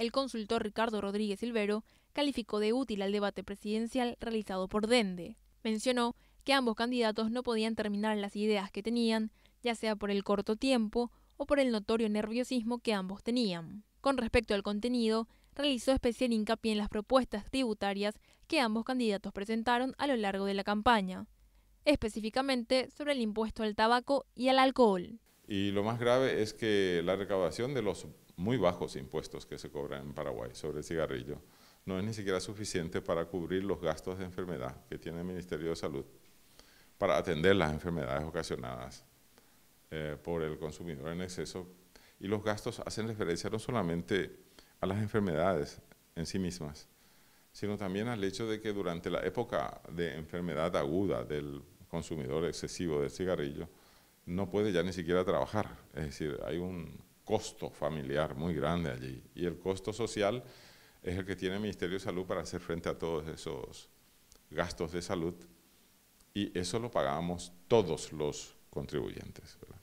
El consultor Ricardo Rodríguez Silvero calificó de útil al debate presidencial realizado por Dende. Mencionó que ambos candidatos no podían terminar las ideas que tenían, ya sea por el corto tiempo o por el notorio nerviosismo que ambos tenían. Con respecto al contenido, realizó especial hincapié en las propuestas tributarias que ambos candidatos presentaron a lo largo de la campaña, específicamente sobre el impuesto al tabaco y al alcohol. Y lo más grave es que la recaudación de los muy bajos impuestos que se cobran en Paraguay sobre el cigarrillo no es ni siquiera suficiente para cubrir los gastos de enfermedad que tiene el Ministerio de Salud para atender las enfermedades ocasionadas por el consumidor en exceso. Y los gastos hacen referencia no solamente a las enfermedades en sí mismas, sino también al hecho de que durante la época de enfermedad aguda del consumidor excesivo del cigarrillo, no puede ya ni siquiera trabajar. Es decir, hay un costo familiar muy grande allí. Y el costo social es el que tiene el Ministerio de Salud para hacer frente a todos esos gastos de salud. Y eso lo pagamos todos los contribuyentes, ¿verdad?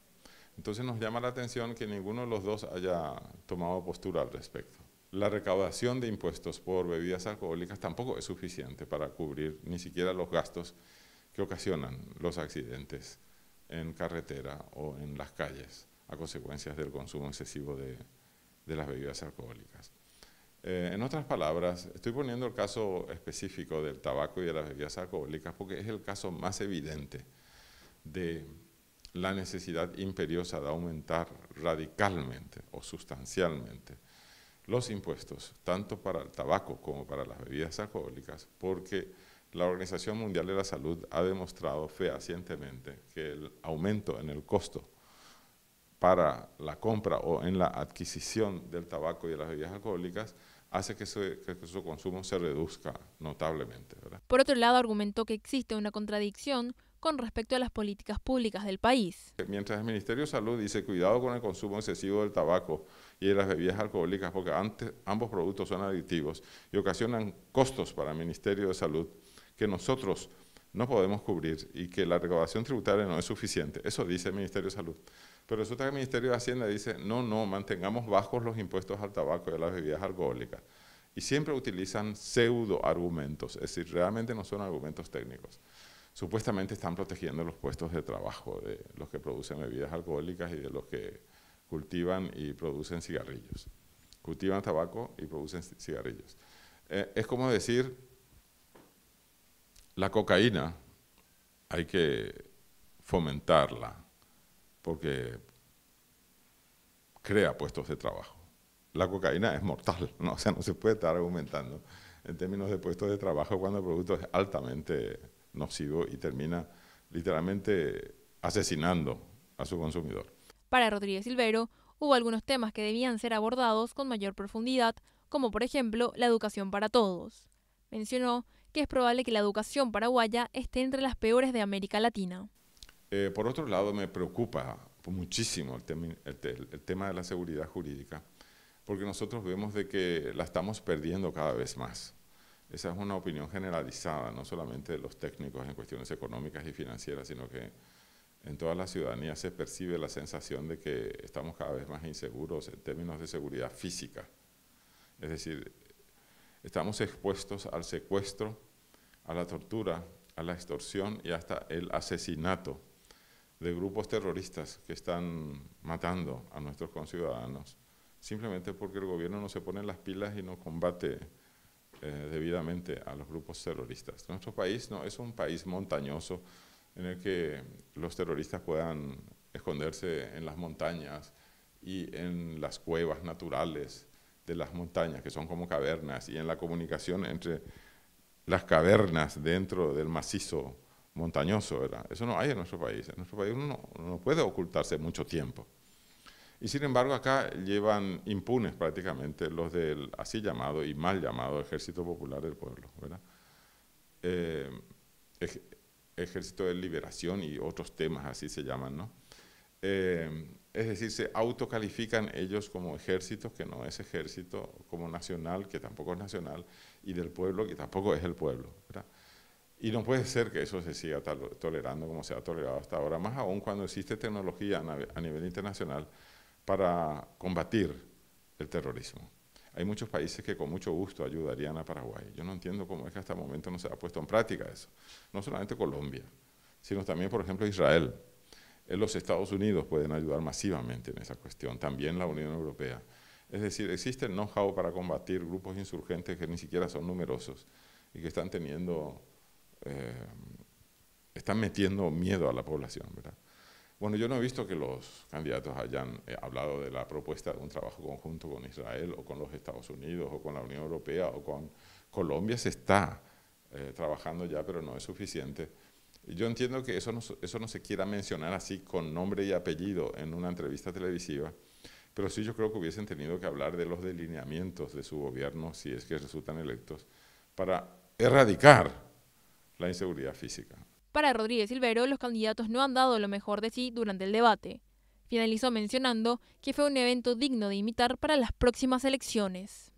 Entonces nos llama la atención que ninguno de los dos haya tomado postura al respecto. La recaudación de impuestos por bebidas alcohólicas tampoco es suficiente para cubrir ni siquiera los gastos que ocasionan los accidentes en carretera o en las calles a consecuencias del consumo excesivo de las bebidas alcohólicas. En otras palabras, estoy poniendo el caso específico del tabaco y de las bebidas alcohólicas porque es el caso más evidente de la necesidad imperiosa de aumentar radicalmente o sustancialmente los impuestos, tanto para el tabaco como para las bebidas alcohólicas, porque la Organización Mundial de la Salud ha demostrado fehacientemente que el aumento en el costo para la compra o en la adquisición del tabaco y de las bebidas alcohólicas hace que su consumo se reduzca notablemente, ¿verdad? Por otro lado, argumentó que existe una contradicción con respecto a las políticas públicas del país. Mientras el Ministerio de Salud dice cuidado con el consumo excesivo del tabaco y de las bebidas alcohólicas porque ambos productos son adictivos y ocasionan costos para el Ministerio de Salud que nosotros no podemos cubrir y que la recaudación tributaria no es suficiente. Eso dice el Ministerio de Salud. Pero resulta que el Ministerio de Hacienda dice, no, mantengamos bajos los impuestos al tabaco y a las bebidas alcohólicas. Y siempre utilizan pseudo argumentos, es decir, realmente no son argumentos técnicos. Supuestamente están protegiendo los puestos de trabajo de los que producen bebidas alcohólicas y de los que cultivan y producen cigarrillos. Cultivan tabaco y producen cigarrillos. Es como decir, la cocaína hay que fomentarla porque crea puestos de trabajo. La cocaína es mortal, ¿no? O sea, no se puede estar argumentando en términos de puestos de trabajo cuando el producto es altamente nocivo y termina literalmente asesinando a su consumidor. Para Rodríguez Silvero, hubo algunos temas que debían ser abordados con mayor profundidad, como por ejemplo la educación para todos. Mencionó que es probable que la educación paraguaya esté entre las peores de América Latina. Por otro lado, me preocupa muchísimo el tema de la seguridad jurídica, porque nosotros vemos de que la estamos perdiendo cada vez más. Esa es una opinión generalizada, no solamente de los técnicos en cuestiones económicas y financieras, sino que en toda la ciudadanía se percibe la sensación de que estamos cada vez más inseguros en términos de seguridad física. Es decir, estamos expuestos al secuestro, a la tortura, a la extorsión y hasta el asesinato de grupos terroristas que están matando a nuestros conciudadanos, simplemente porque el gobierno no se pone las pilas y no combate debidamente a los grupos terroristas. Nuestro país no es un país montañoso en el que los terroristas puedan esconderse en las montañas y en las cuevas naturales de las montañas, que son como cavernas, y en la comunicación entre las cavernas dentro del macizo montañoso, ¿verdad? Eso no hay en nuestro país. En nuestro país uno no puede ocultarse mucho tiempo. Y sin embargo acá llevan impunes prácticamente los del así llamado y mal llamado Ejército Popular del Pueblo, ¿verdad? Ejército de Liberación y otros temas así se llaman, ¿no? Es decir, se autocalifican ellos como ejército, que no es ejército, como nacional, que tampoco es nacional, y del pueblo, que tampoco es el pueblo, ¿verdad? Y no puede ser que eso se siga tolerando como se ha tolerado hasta ahora, más aún cuando existe tecnología a nivel internacional para combatir el terrorismo. Hay muchos países que con mucho gusto ayudarían a Paraguay. Yo no entiendo cómo es que hasta el momento no se ha puesto en práctica eso. No solamente Colombia, sino también, por ejemplo, Israel. Los Estados Unidos pueden ayudar masivamente en esa cuestión, también la Unión Europea. Es decir, existe el know-how para combatir grupos insurgentes que ni siquiera son numerosos y que están están metiendo miedo a la población, ¿verdad? Bueno, yo no he visto que los candidatos hayan hablado de la propuesta de un trabajo conjunto con Israel o con los Estados Unidos o con la Unión Europea o con Colombia. Se está trabajando ya, pero no es suficiente. Y yo entiendo que eso no se quiera mencionar así con nombre y apellido en una entrevista televisiva, pero sí yo creo que hubiesen tenido que hablar de los delineamientos de su gobierno, si es que resultan electos, para erradicar la inseguridad física. Para Rodríguez Silvero, los candidatos no han dado lo mejor de sí durante el debate. Finalizó mencionando que fue un evento digno de imitar para las próximas elecciones.